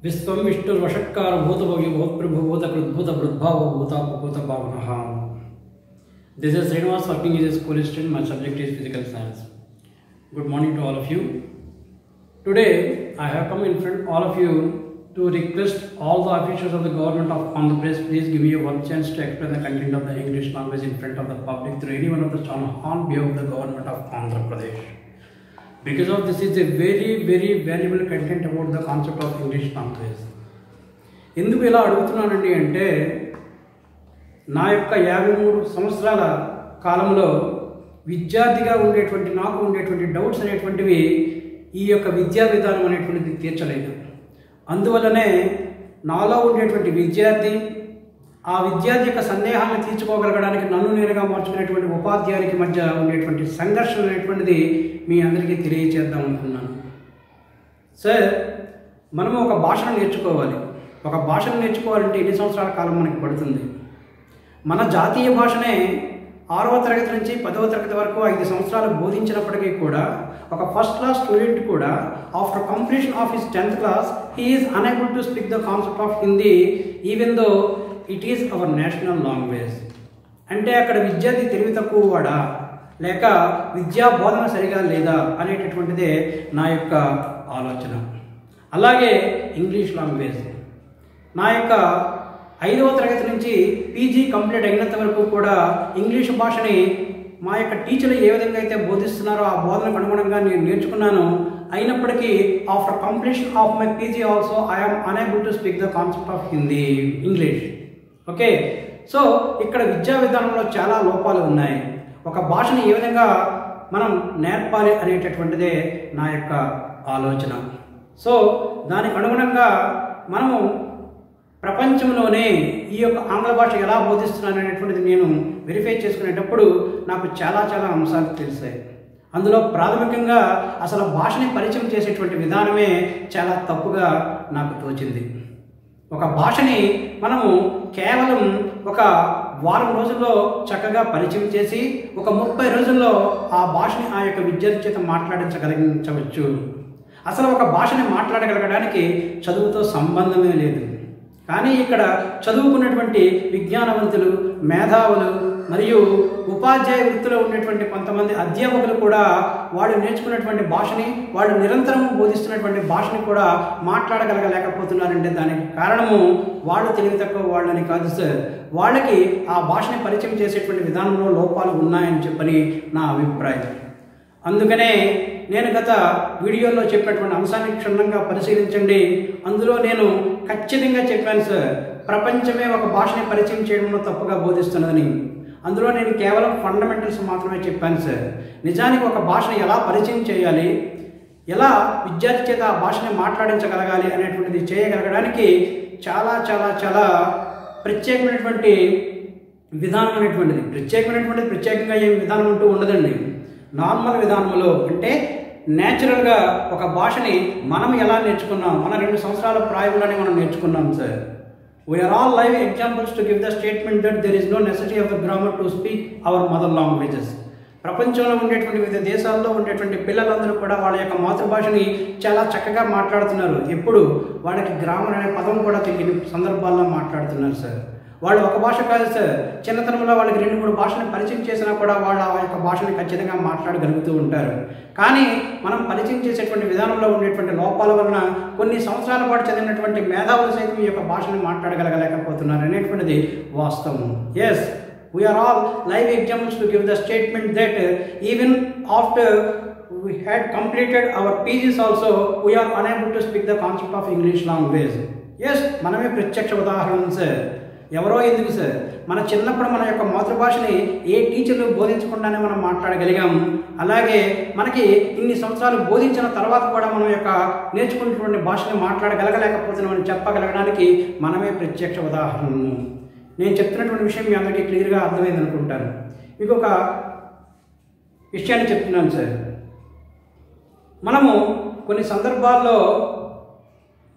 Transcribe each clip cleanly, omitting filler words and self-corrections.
विश्वं विष्णुर्वषट्कार भूतभोगी भूतप्रभु भूतकृद्भूत वृद्भाव भूतापभूत भावनः. This is Srinivas working as a school student. My subject is physical science. Good morning to all of you. Today I have come in front of all of you to request all the officials of the government of Andhra Pradesh, please give me a one chance to explain the content of the English language in front of the public through any one of the channel on behalf of the government of Andhra Pradesh. Because of this is a very valuable content about the concept of English language. ఎందుకు ఇలా అడుగుతున్నానండి అంటే నా యొక్క 53 సంవత్సరాల కాలంలో విద్యార్థిగా నాకు ఉండేటువంటి డౌట్స్ అనేటువంటివి ఈ యొక్క విద్యా విధానం అనేటువంటిది తీర్చలేదు. అందువల్లనే నాలో ఉండేటువంటి విద్యార్థి ఆ విద్యార్థి యొక్క సందేహాలను తీర్చుకోగలగడానికి నన్ను నేరుగా మార్చుకునేటువంటి ఉపాధ్యాయునికి మధ్య ఉండేటువంటి సంఘర్షణ అనేటువంటిది మీ అందరికీ తెలియజేద్దాం అనుకున్నాను. సార్, మనము ఒక భాషను నేర్చుకోవాలి. ఒక భాషను నేర్చుకోవాలంటే ఎన్ని సంవత్సరాల కాలం మనకి పడుతుంది? మన జాతీయ భాషనే 6వ తరగతి నుంచి 10వ తరగతి వరకు 5 సంవత్సరాలు బోధించినప్పటికీ కూడా ఒక ఫస్ట్ క్లాస్ స్టూడెంట్ కూడా after completion of his 10th class he is unable to speak the concept of Hindi even though it is our national language. అంటే అక్కడ విద్యార్థి తెలివి తక్కువ వాడా లేక విద్యా బోధన సరిగా లేదా అనేటటువంటిదే నా యొక్క ఆలోచన. అలాగే ఇంగ్లీష్ లాంగ్వేజ్ నా యొక్క 5వ తరగతి నుంచి పీజీ కంప్లీట్ అయినంత వరకు కూడా ఇంగ్లీష్ భాషని మా యొక్క టీచర్లు ఏ విధంగా అయితే బోధిస్తున్నారో ఆ బోధనకు అనుగుణంగా నేను నేర్చుకున్నాను. అయినప్పటికీ after completion of my PG also I'm unable to speak the concept of Hindi English. Okay, so ఇక్కడ విద్యా విధానంలో చాలా లోపాలు ఉన్నాయి. ఒక భాషని ఏ విధంగా మనం నేర్పాలి అనేటటువంటిదే నా యొక్క ఆలోచన. సో దానికి అనుగుణంగా మనము ప్రపంచంలోనే ఈ యొక్క ఆంగ్ల భాష ఎలా బోధిస్తున్నాను అనేటువంటిది నేను వెరిఫై చేసుకునేటప్పుడు నాకు చాలా అంశాలు తెలిసాయి. అందులో ప్రాథమికంగా అసలు భాషని పరిచయం చేసేటువంటి విధానమే చాలా తప్పుగా నాకు తోచింది. ఒక భాషని మనము కేవలం ఒక వారం రోజుల్లో చక్కగా పరిచయం చేసి ఒక 30 రోజుల్లో ఆ భాషని ఆ యొక్క విద్యార్థి చేత మాట్లాడించగలిగించవచ్చు. అసలు ఒక భాషని మాట్లాడగలగడానికి చదువుతో సంబంధమే లేదు. కానీ ఇక్కడ చదువుకున్నటువంటి విజ్ఞానవంతులు, మేధావులు మరియు ఉపాధ్యాయ వృత్తిలో ఉన్నటువంటి కొంతమంది అధ్యాపకులు కూడా వాళ్ళు నేర్చుకున్నటువంటి భాషని, వాళ్ళు నిరంతరం బోధిస్తున్నటువంటి భాషని కూడా మాట్లాడగలగలేకపోతున్నారంటే దానికి కారణము వాళ్ళు తెలివి తక్కువ వాళ్ళని కాదు సార్, వాళ్ళకి ఆ భాషని పరిచయం చేసేటువంటి విధానంలో లోపాలు ఉన్నాయని చెప్పని నా అభిప్రాయం. అందుకనే నేను గత వీడియోలో చెప్పినటువంటి అంశాన్ని క్షుణ్ణంగా పరిశీలించండి. అందులో నేను ఖచ్చితంగా చెప్పాను సార్, ప్రపంచమే ఒక భాషని పరిచయం చేయడంలో తప్పుగా బోధిస్తున్నదని. అందులో నేను కేవలం ఫండమెంటల్స్ మాత్రమే చెప్పాను సార్. నిజానికి ఒక భాషను ఎలా పరిచయం చేయాలి, ఎలా విద్యార్థి చేత ఆ భాషని మాట్లాడించగలగాలి అనేటువంటిది చేయగలగడానికి చాలా ప్రత్యేకమైనటువంటి విధానం అనేటువంటిది. ప్రత్యేకంగా ఏం విధానం అంటూ ఉండదండి. నార్మల్ విధానంలో అంటే న్యాచురల్గా ఒక భాషని మనం ఎలా నేర్చుకున్నాం, మన 2 సంవత్సరాల ప్రాయంలోనే మనం నేర్చుకున్నాం sir. We are all live examples to give the statement that there is no necessity of the grammar to speak our mother languages. ప్రపంచంలో ఉండేటువంటి వివిధ దేశాల్లో ఉండేటువంటి పిల్లలందరూ కూడా వాళ్ళ యొక్క మాతృభాషని చాలా చక్కగా మాట్లాడుతున్నారు. ఎప్పుడు వాళ్ళకి గ్రామర్ అనే పదం కూడా తెలియని సందర్భాల్లో మాట్లాడుతున్నారు సార్. వాళ్ళు ఒక భాష కాదు సార్, చిన్నతనంలో వాళ్ళకి 2-3 భాషను పరిచయం చేసినా కూడా వాళ్ళు ఆ యొక్క భాషని ఖచ్చితంగా మాట్లాడగలుగుతూ ఉంటారు. కానీ మనం పరిచయం చేసేటువంటి విధానంలో ఉండేటువంటి లోపాల వలన కొన్ని సంవత్సరాల పాటు చదివినటువంటి మేధావులు సైతం ఈ యొక్క భాషని మాట్లాడగలగలేకపోతున్నారు అనేటువంటిది వాస్తవం. Yes, we are all live examples to give the statement that even after we had completed our PGs also we are unable to speak the concept of English language. Yes, మనమే ప్రత్యక్ష ఉదాహరణ సార్. ఎవరో ఎందుకు సార్, మన చిన్నప్పుడు మన యొక్క మాతృభాషని ఏ టీచర్లు బోధించకుండానే మనం మాట్లాడగలిగాం. అలాగే మనకి ఇన్ని సంవత్సరాలు బోధించిన తర్వాత కూడా మనం యొక్క నేర్చుకున్నటువంటి భాషని మాట్లాడగలగలేకపోతున్నామని చెప్పగలగడానికి మనమే ప్రత్యక్ష ఉదాహరణము. నేను చెప్తున్నటువంటి విషయం మీ అందరికీ క్లియర్గా అర్థమైంది అనుకుంటాను. మీకు ఒక విషయాన్ని చెప్తున్నాను సార్. మనము కొన్ని సందర్భాల్లో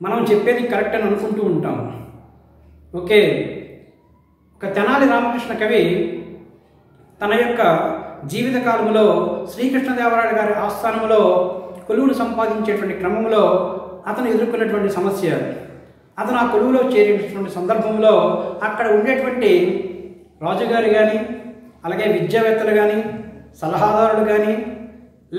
మనం చెప్పేది కరెక్ట్ అని అనుకుంటూ ఉంటాం. ఓకే, ఒక తెనాలి రామకృష్ణ కవి తన యొక్క జీవితకాలంలో శ్రీకృష్ణదేవరాయలు గారి ఆస్థానంలో కొలువును సంపాదించేటువంటి క్రమంలో అతను ఎదుర్కొన్నటువంటి సమస్య అతను ఆ కొలువులో చేరినటువంటి సందర్భంలో అక్కడ ఉండేటువంటి రాజుగారు కానీ, అలాగే విద్యావేత్తలు కానీ, సలహాదారులు కానీ,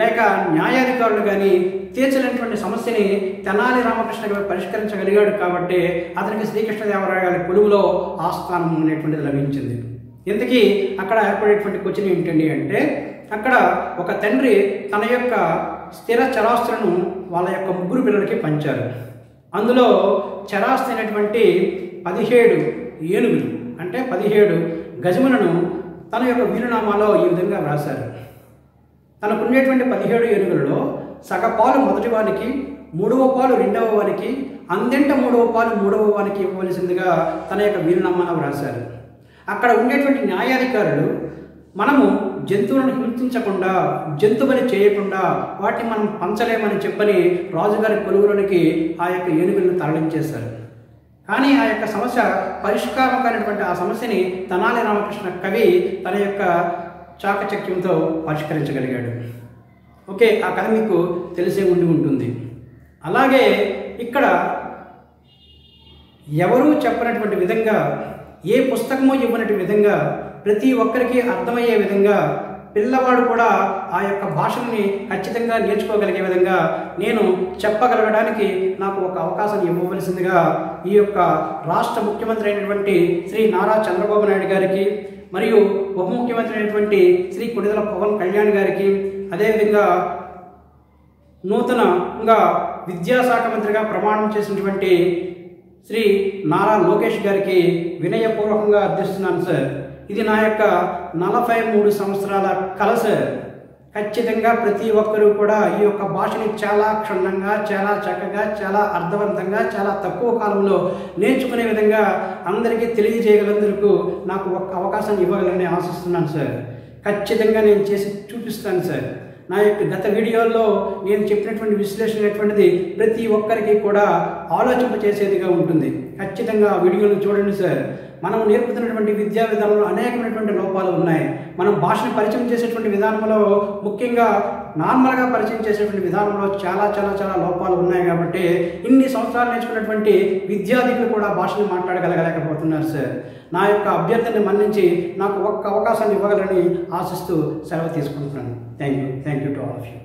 లేక న్యాయాధికారులు కానీ తీర్చలేనటువంటి సమస్యని తెనాలి రామకృష్ణ గారు పరిష్కరించగలిగాడు కాబట్టి అతనికి శ్రీకృష్ణదేవరాయ గారి కొలువులో ఆస్థానం అనేటువంటిది లభించింది. ఇంతకీ అక్కడ ఏర్పడేటువంటి క్వశ్చన్ ఏంటండి అంటే, అక్కడ ఒక తండ్రి తన యొక్క స్థిర చరాస్తులను వాళ్ళ యొక్క ముగ్గురు పిల్లలకి పంచారు. అందులో చరాస్తి అయినటువంటి 17 ఏనుగులు అంటే 17 గజములను తన యొక్క వీలునామాలో ఈ విధంగా వ్రాశారు. తనకుండేటువంటి 17 ఏనుగులలో సగపాలు మొదటి వానికి, 3వ పాలు 2వ వానికి, అందెంట 3వ పాలు 3వ వానికి ఇవ్వవలసిందిగా తన యొక్క వీలునామాలో వ్రాశారు. అక్కడ ఉండేటువంటి న్యాయాధికారులు మనము జంతువులను హింసించకుండా, జంతుబలి చేయకుండా వాటిని మనం పంచలేమని చెప్పని రాజుగారి కొలువులోనికి ఆ యొక్క ఏనుగులను తరలించేశారు. కానీ ఆ యొక్క సమస్య పరిష్కారం కానిటువంటి ఆ సమస్యని తెనాలి రామకృష్ణ కవి తన యొక్క చాకచక్యంతో పరిష్కరించగలిగాడు. ఓకే, ఆ కథ మీకు తెలిసే ఉంటుంది. అలాగే ఇక్కడ ఎవరూ చెప్పనటువంటి విధంగా, ఏ పుస్తకమో ఇవ్వనటువంటి విధంగా, ప్రతి ఒక్కరికి అర్థమయ్యే విధంగా, పిల్లవాడు కూడా ఆ యొక్క భాషని ఖచ్చితంగా నేర్చుకోగలిగే విధంగా నేను చెప్పగలగడానికి నాకు ఒక అవకాశం ఇవ్వవలసిందిగా ఈ యొక్క రాష్ట్ర ముఖ్యమంత్రి అయినటువంటి శ్రీ నారా చంద్రబాబు నాయుడు గారికి, మరియు ఉప ముఖ్యమంత్రి అయినటువంటి శ్రీ కొణిదెల పవన్ కళ్యాణ్ గారికి, అదేవిధంగా నూతనంగా విద్యాశాఖ మంత్రిగా ప్రమాణం చేసినటువంటి శ్రీ నారా లోకేష్ గారికి వినయపూర్వకంగా అర్థిస్తున్నాను సార్. ఇది నా యొక్క 43 సంవత్సరాల కల సార్. ఖచ్చితంగా ప్రతి ఒక్కరూ కూడా ఈ యొక్క భాషని చాలా క్షుణ్ణంగా, చాలా చక్కగా, చాలా అర్థవంతంగా, చాలా తక్కువ కాలంలో నేర్చుకునే విధంగా అందరికీ తెలియజేయగలందుకు నాకు ఒక అవకాశాన్ని ఇవ్వగలని ఆశిస్తున్నాను సార్. ఖచ్చితంగా నేను చేసి చూపిస్తాను సార్. నా యొక్క గత వీడియోల్లో నేను చెప్పినటువంటి విశ్లేషణ అనేటువంటిది ప్రతి ఒక్కరికి కూడా ఆలోచింపచేసేదిగా ఉంటుంది. ఖచ్చితంగా ఆ వీడియోను చూడండి సార్. మనం నేర్పుతున్నటువంటి విద్యా విధానంలో అనేకమైనటువంటి లోపాలు ఉన్నాయి. మనం భాషను పరిచయం చేసేటువంటి విధానంలో, ముఖ్యంగా నార్మల్గా పరిచయం చేసేటువంటి విధానంలో చాలా చాలా చాలా లోపాలు ఉన్నాయి. కాబట్టి ఇన్ని సంవత్సరాలు నేర్చుకున్నటువంటి విద్యార్థులు కూడా భాషను మాట్లాడగలగలేకపోతున్నారు సార్. నా యొక్క అభ్యర్థిని మన్నించి నాకు ఒక్క అవకాశాన్ని ఇవ్వగలని ఆశిస్తూ సెలవు తీసుకుంటున్నాను. Thank you to all of you.